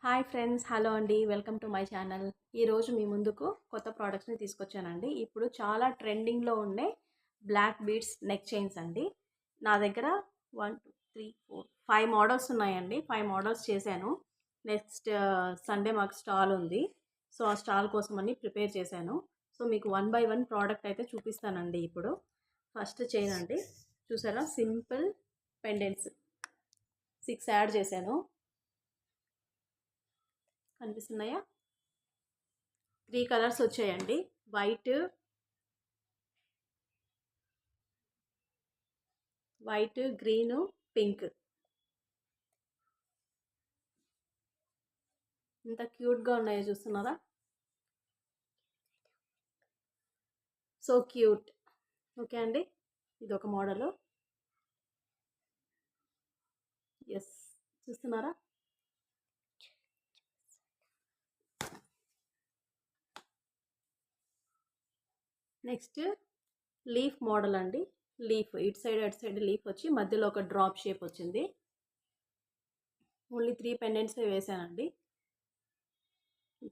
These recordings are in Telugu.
హాయ్ ఫ్రెండ్స్, హలో అండి. Welcome to my channel. ఈరోజు మీ ముందుకు కొత్త ప్రోడక్ట్స్ని తీసుకొచ్చానండి. ఇప్పుడు చాలా ట్రెండింగ్లో ఉండే బ్లాక్ బీడ్స్ నెక్ చైన్స్ అండి. నా దగ్గర 1 2 3 4 5 మోడల్స్ ఉన్నాయండి. 5 మోడల్స్ చేశాను. నెక్స్ట్ సండే మాకు స్టాల్ ఉంది. సో ఆ స్టాల్ కోసమని ప్రిపేర్ చేశాను. సో మీకు 1 బై 1 ప్రోడక్ట్ అయితే చూపిస్తానండి. ఇప్పుడు ఫస్ట్ చైన్ అండి, చూసారా, సింపుల్ పెండెంట్స్ 6 యాడ్ చేశాను. కనిపిస్తున్నాయా? 3 కలర్స్ వచ్చాయండి. White, green, pink. ఇంత క్యూట్గా ఉన్నాయో చూస్తున్నారా? So cute. ఓకే అండి, ఇది ఒక మోడలు. ఎస్, చూస్తున్నారా? నెక్స్ట్ లీఫ్ మోడల్ అండి. లీఫ్ ఇటు సైడ్ అటు సైడ్ లీఫ్ వచ్చి మధ్యలో ఒక డ్రాప్ షేప్ వచ్చింది. ఓన్లీ 3 పెండెంట్స్ వేసానండి.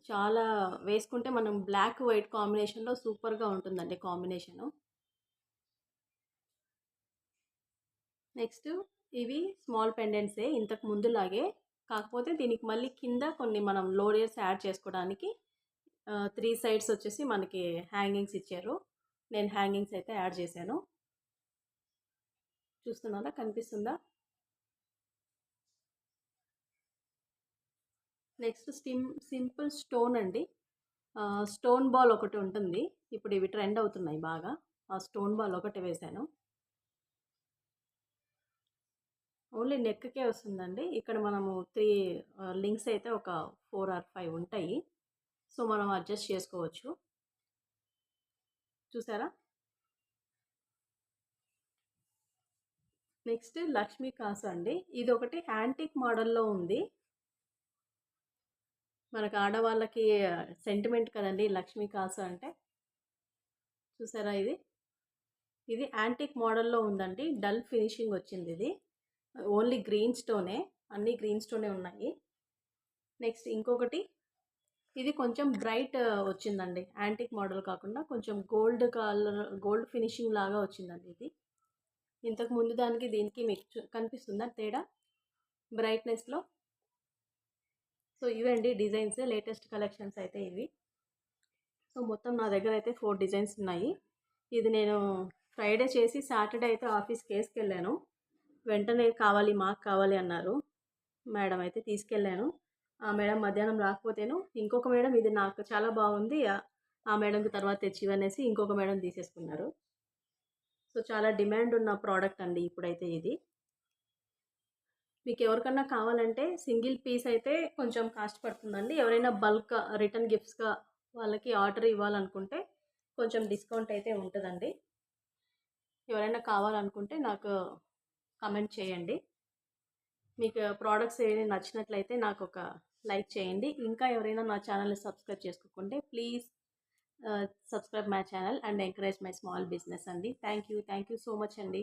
చాలా వేసుకుంటే మనం బ్లాక్ వైట్ కాంబినేషన్లో సూపర్గా ఉంటుందండి కాంబినేషను. నెక్స్ట్ ఇవి స్మాల్ పెండెంట్సే ఇంతకు ముందులాగే, కాకపోతే దీనికి మళ్ళీ కింద కొన్ని మనం లోయర్స్ యాడ్ చేసుకోవడానికి 3 సైడ్స్ వచ్చేసి మనకి హ్యాంగింగ్స్ ఇచ్చారు. నేను హ్యాంగింగ్స్ అయితే యాడ్ చేశాను. చూస్తున్నారా? కనిపిస్తుందా? నెక్స్ట్ సింపుల్ స్టోన్ అండి. స్టోన్ బాల్ ఒకటి ఉంటుంది. ఇప్పుడు ఇవి ట్రెండ్ అవుతున్నాయి బాగా. ఆ స్టోన్ బాల్ ఒకటి వేశాను. ఓన్లీ నెక్కే వస్తుందండి. ఇక్కడ మనము 3 లింక్స్ అయితే ఒక 4 ఆర్ 5 ఉంటాయి. సో మనం అడ్జస్ట్ చేసుకోవచ్చు. చూసారా? నెక్స్ట్ లక్ష్మీ కాసు అండి. ఇది ఒకటి యాంటిక్ మోడల్లో ఉంది. మనకు ఆడవాళ్ళకి సెంటిమెంట్ కదండి లక్ష్మీ కాసు అంటే. చూసారా? ఇది యాంటిక్ మోడల్లో ఉందండి. డల్ ఫినిషింగ్ వచ్చింది. ఇది ఓన్లీ గ్రీన్ స్టోనే, అన్ని గ్రీన్ స్టోనే ఉన్నాయి. నెక్స్ట్ ఇంకొకటి, ఇది కొంచెం బ్రైట్ వచ్చిందండి. యాంటిక్ మోడల్ కాకుండా కొంచెం గోల్డ్ కలర్, గోల్డ్ ఫినిషింగ్ లాగా వచ్చిందండి ఇది. ఇంతకు ముందు దానికి దీనికి మీకు కనిపిస్తుందా తేడా బ్రైట్నెస్లో? సో ఇవండి డిజైన్స్, లేటెస్ట్ కలెక్షన్స్ అయితే ఇవి. సో మొత్తం నా దగ్గర అయితే 4 డిజైన్స్ ఉన్నాయి. ఇది నేను ఫ్రైడే చేసి సాటర్డే అయితే ఆఫీస్కి వేసుకెళ్ళాను. వెంటనే కావాలి, మాకు కావాలి అన్నారు. మేడం అయితే తీసుకెళ్ళాను. ఆ మేడం మధ్యాహ్నం రాకపోతేను ఇంకొక మేడం ఇది నాకు చాలా బాగుంది, ఆ మేడంకి తర్వాత తెచ్చి ఇవనేసి ఇంకొక మేడం తీసేసుకున్నారు. సో చాలా డిమాండ్ ఉన్న ప్రోడక్ట్ అండి ఇప్పుడైతే ఇది. మీకు ఎవరికన్నా కావాలంటే సింగిల్ పీస్ అయితే కొంచెం కాస్ట్ పడుతుందండి. ఎవరైనా బల్క్ రిటర్న్ గిఫ్ట్స్గా వాళ్ళకి ఆర్డర్ ఇవ్వాలనుకుంటే కొంచెం డిస్కౌంట్ అయితే ఉంటుందండి. ఎవరైనా కావాలనుకుంటే నాకు కమెంట్ చేయండి. మీకు ప్రోడక్ట్స్ ఏమైనా నచ్చినట్లయితే నాకు ఒక లైక్ చేయండి. ఇంకా ఎవరైనా నా ఛానల్ని సబ్స్క్రైబ్ చేసుకోకుంటే please subscribe my channel and encourage my small business అండి. థ్యాంక్ యూ సో మచ్ అండి.